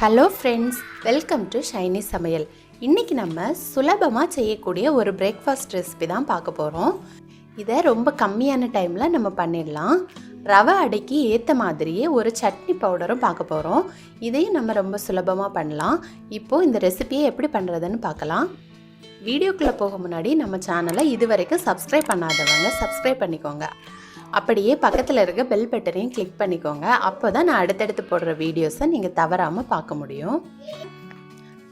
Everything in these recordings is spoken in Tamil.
Hello friends, welcome to Shiny Samayal. இன்றைக்கி நம்ம சுலபமாக செய்யக்கூடிய ஒரு பிரேக்ஃபாஸ்ட் ரெசிபி தான் பார்க்க போகிறோம். இதை ரொம்ப கம்மியான டைமில் நம்ம பண்ணிடலாம். ரவை அடைக்கு ஏற்ற மாதிரியே ஒரு சட்னி பவுடரும் பார்க்க போகிறோம். இதையும் நம்ம ரொம்ப சுலபமாக பண்ணலாம். இப்போது இந்த ரெசிபியை எப்படி பண்ணுறதுன்னு பார்க்கலாம். வீடியோக்குள்ளே போக முன்னாடி நம்ம சேனலை இது வரைக்கும் சப்ஸ்கிரைப் பண்ணாதவங்க சப்ஸ்கிரைப் பண்ணிக்கோங்க. அப்படியே பக்கத்தில் இருக்க பெல் பட்டனையும் கிளிக் பண்ணிக்கோங்க. அப்போ தான் நான் அடுத்தடுத்து போடுற வீடியோஸை நீங்கள் தவறாமல் பார்க்க முடியும்.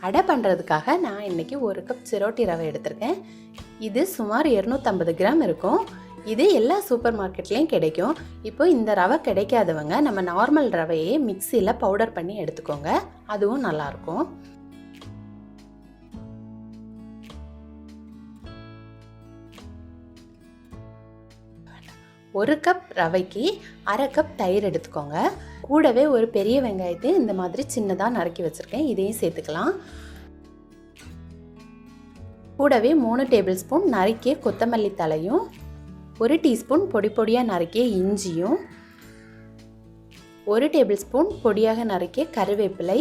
அடை பண்ணுறதுக்காக நான் இன்றைக்கி 1 கப் சிரோட்டி ரவை எடுத்திருக்கேன். இது சுமார் 250 கிராம் இருக்கும். இது எல்லா சூப்பர் மார்க்கெட்லேயும் கிடைக்கும். இப்போ இந்த ரவை கிடைக்காதவங்க நம்ம நார்மல் ரவையே மிக்சியில் பவுடர் பண்ணி எடுத்துக்கோங்க. அதுவும் நல்லாயிருக்கும். 1 கப் ரவைக்கு 1/2 கப் தயிர் எடுத்துக்கோங்க. கூடவே ஒரு பெரிய வெங்காயத்தை இந்த மாதிரி சின்னதாக நறுக்கி வச்சுருக்கேன். இதையும் சேர்த்துக்கலாம். கூடவே 3 டேபிள் ஸ்பூன் நறுக்கிய கொத்தமல்லி தலையும், 1 டீஸ்பூன் பொடி பொடியாக நறுக்கிய இஞ்சியும், 1 டேபிள் ஸ்பூன் பொடியாக நறுக்கிய கருவேப்பிலை,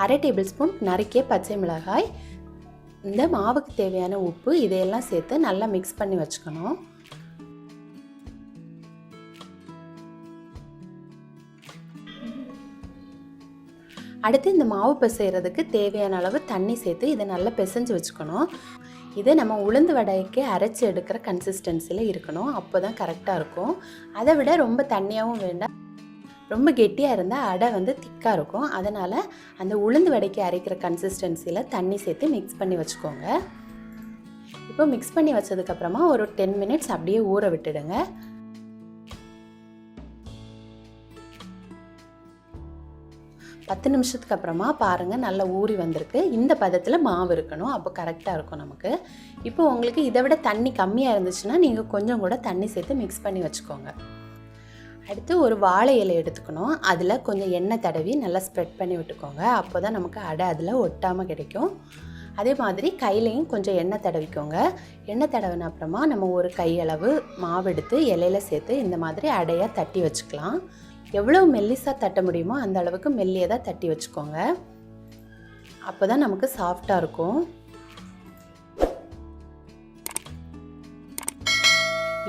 1/2 டேபிள் ஸ்பூன் நறுக்கிய பச்சை மிளகாய், இந்த மாவுக்கு தேவையான உப்பு, இதையெல்லாம் சேர்த்து நல்லா மிக்ஸ் பண்ணி வச்சுக்கணும். அடுத்து இந்த மாவு பிசைகிறதுக்கு தேவையான அளவு தண்ணி சேர்த்து இதை நல்லா பிசைஞ்சு வச்சுக்கணும். இதை நம்ம உளுந்து வடைக்கு அரைச்சி எடுக்கிற கன்சிஸ்டன்சியில் இருக்கணும். அப்போ தான் கரெக்டாக இருக்கும். அதை விட ரொம்ப தண்ணியாகவும் வேண்டாம், ரொம்ப கெட்டியாக இருந்தால் அடை திக்காக இருக்கும். அதனால் அந்த உளுந்து வடைக்கு அரைக்கிற கன்சிஸ்டன்சியில் தண்ணி சேர்த்து மிக்ஸ் பண்ணி வச்சுக்கோங்க. இப்போ மிக்ஸ் பண்ணி வச்சதுக்கப்புறமா ஒரு 10 மினிட்ஸ் அப்படியே ஊற விட்டுடுங்க. பத்து நிமிஷத்துக்கு அப்புறமா பாருங்கள், நல்லா ஊறி வந்திருக்கு. இந்த பதத்தில் மாவு இருக்கணும். அப்போ கரெக்டாக இருக்கும் நமக்கு. இப்போ உங்களுக்கு இதை விட தண்ணி கம்மியாக இருந்துச்சுன்னா நீங்கள் கொஞ்சம் கூட தண்ணி சேர்த்து மிக்ஸ் பண்ணி வச்சுக்கோங்க. அடுத்து ஒரு வாழை இலை எடுத்துக்கணும். அதில் கொஞ்சம் எண்ணெய் தடவி நல்லா ஸ்ப்ரெட் பண்ணி விட்டுக்கோங்க. அப்போ தான் நமக்கு அடை அதில் ஒட்டாமல் கிடைக்கும். அதே மாதிரி கையிலையும் கொஞ்சம் எண்ணெய் தடவிக்கோங்க. எண்ணெய் தடவின அப்புறமா நம்ம ஒரு கையளவு மாவு எடுத்து இலையில் சேர்த்து இந்த மாதிரி அடையாக தட்டி வச்சுக்கலாம். எவ்வளோ மெல்லிசாக தட்ட முடியுமோ அந்த அளவுக்கு மெல்லியதாக தட்டி வச்சுக்கோங்க. அப்போ தான் நமக்கு சாஃப்டாக இருக்கும்.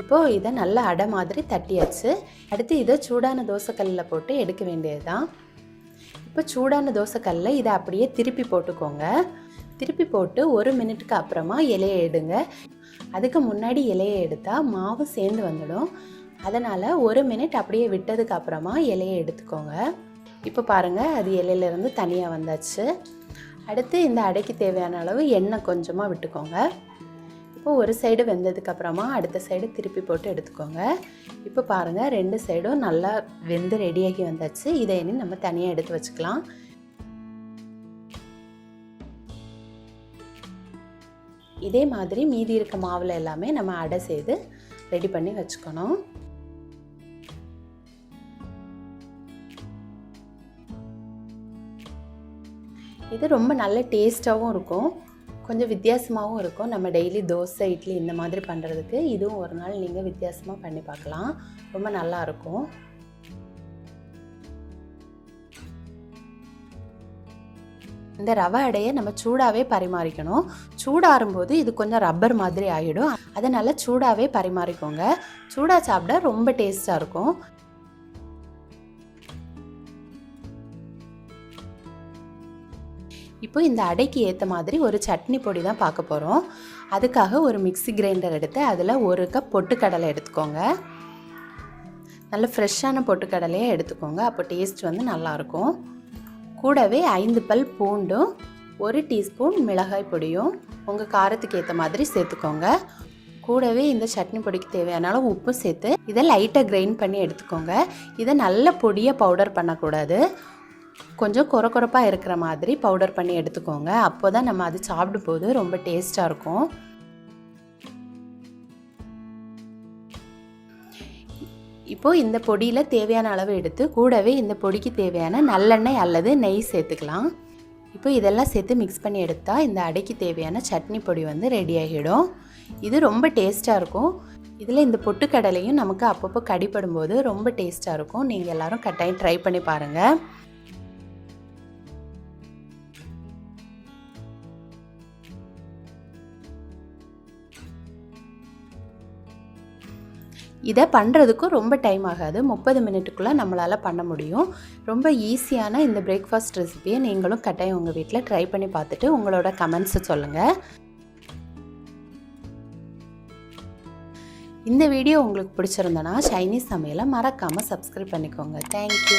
இப்போது இதை நல்லா அடை மாதிரி தட்டியாச்சு. அடுத்து இதை சூடான தோசைக்கல்லில் போட்டு எடுக்க வேண்டியது தான். இப்போ சூடான தோசைக்கல்லில் இதை அப்படியே திருப்பி போட்டுக்கோங்க. திருப்பி போட்டு 1 மினிட்டுக்கு அப்புறமா இலையை எடுங்க. அதுக்கு முன்னாடி இலையை எடுத்தால் மாவு சேர்ந்து வந்துடும். அதனால் 1 மினிட் அப்படியே விட்டதுக்கு அப்புறமா இலையை எடுத்துக்கோங்க. இப்போ பாருங்கள், அது இலையிலேருந்து தனியாக வந்தாச்சு. அடுத்து இந்த அடைக்கு தேவையான அளவு எண்ணெய் கொஞ்சமாக விட்டுக்கோங்க. இப்போ ஒரு சைடு வெந்ததுக்கப்புறமா அடுத்த சைடு திருப்பி போட்டு எடுத்துக்கோங்க. இப்போ பாருங்கள், 2 சைடும் நல்லா வெந்து ரெடியாகி வந்தாச்சு. இதை இனி நம்ம தனியாக எடுத்து வச்சுக்கலாம். இதே மாதிரி மீதி இருக்க மாவில் எல்லாமே நம்ம அடை செய்து ரெடி பண்ணி வச்சுக்கணும். இது ரொம்ப நல்ல டேஸ்ட்டாகவும் இருக்கும், கொஞ்சம் வித்தியாசமாகவும் இருக்கும். நம்ம டெய்லி தோசை, இட்லி இந்த மாதிரி பண்ணுறதுக்கு இதுவும் ஒரு நாள் நீங்கள் வித்தியாசமாக பண்ணி பார்க்கலாம். ரொம்ப நல்லாயிருக்கும். இந்த ரவை அடையை நம்ம சூடாகவே பரிமாறிக்கணும். சூடாறும்போது இது கொஞ்சம் ரப்பர் மாதிரி ஆகிடும். அதனால் சூடாகவே பரிமாறிக்கோங்க. சூடாக சாப்பிட ரொம்ப டேஸ்ட்டாக இருக்கும். இப்போ இந்த அடைக்கு ஏற்ற மாதிரி ஒரு சட்னி பொடி தான் பார்க்க போகிறோம். அதுக்காக ஒரு மிக்ஸி கிரைண்டர் எடுத்து அதில் 1 கப் பொட்டுக்கடலை எடுத்துக்கோங்க. நல்ல ஃப்ரெஷ்ஷான பொட்டுக்கடலையே எடுத்துக்கோங்க. அப்போ டேஸ்ட் நல்லாயிருக்கும். கூடவே 5 பல் பூண்டும், 1 டீஸ்பூன் மிளகாய் பொடியும் உங்கள் காரத்துக்கு ஏற்ற மாதிரி சேர்த்துக்கோங்க. கூடவே இந்த சட்னி பொடிக்கு தேவையான அளவு உப்பு சேர்த்து இதை லைட்டாக கிரைண்ட் பண்ணி எடுத்துக்கோங்க. இதை நல்ல பொடியாக பவுடர் பண்ணக்கூடாது, கொஞ்சம் கொரகொரப்பாக இருக்கிற மாதிரி பவுடர் பண்ணி எடுத்துக்கோங்க. அப்போ தான் நம்ம அது சாப்பிடும்போது ரொம்ப டேஸ்ட்டாக இருக்கும். இப்போது இந்த பொடியில் தேவையான அளவு எடுத்து கூடவே இந்த பொடிக்கு தேவையான நல்லெண்ணெய் அல்லது நெய் சேர்த்துக்கலாம். இப்போ இதெல்லாம் சேர்த்து மிக்ஸ் பண்ணி எடுத்தால் இந்த அடைக்கு தேவையான சட்னி பொடி ரெடி ஆகிடும். இது ரொம்ப டேஸ்ட்டாக இருக்கும். இதில் இந்த பொட்டுக்கடலையும் நமக்கு அப்பப்போ கடிப்படும்போது ரொம்ப டேஸ்ட்டாக இருக்கும். நீங்கள் எல்லோரும் கட்டாயம் ட்ரை பண்ணி பாருங்கள். இதை பண்ணுறதுக்கும் ரொம்ப டைம் ஆகாது. 30 மினிட்டுக்குள்ளே நம்மளால் பண்ண முடியும். ரொம்ப ஈஸியான இந்த பிரேக்ஃபாஸ்ட் ரெசிபியை நீங்களும் கட்டாயம் உங்கள் வீட்டில் ட்ரை பண்ணி பார்த்துட்டு உங்களோட கமெண்ட்ஸை சொல்லுங்கள். இந்த வீடியோ உங்களுக்கு பிடிச்சிருந்தனா சைனீஸ் சமையலை மறக்காமல் சப்ஸ்கிரைப் பண்ணிக்கோங்க. தேங்க்யூ.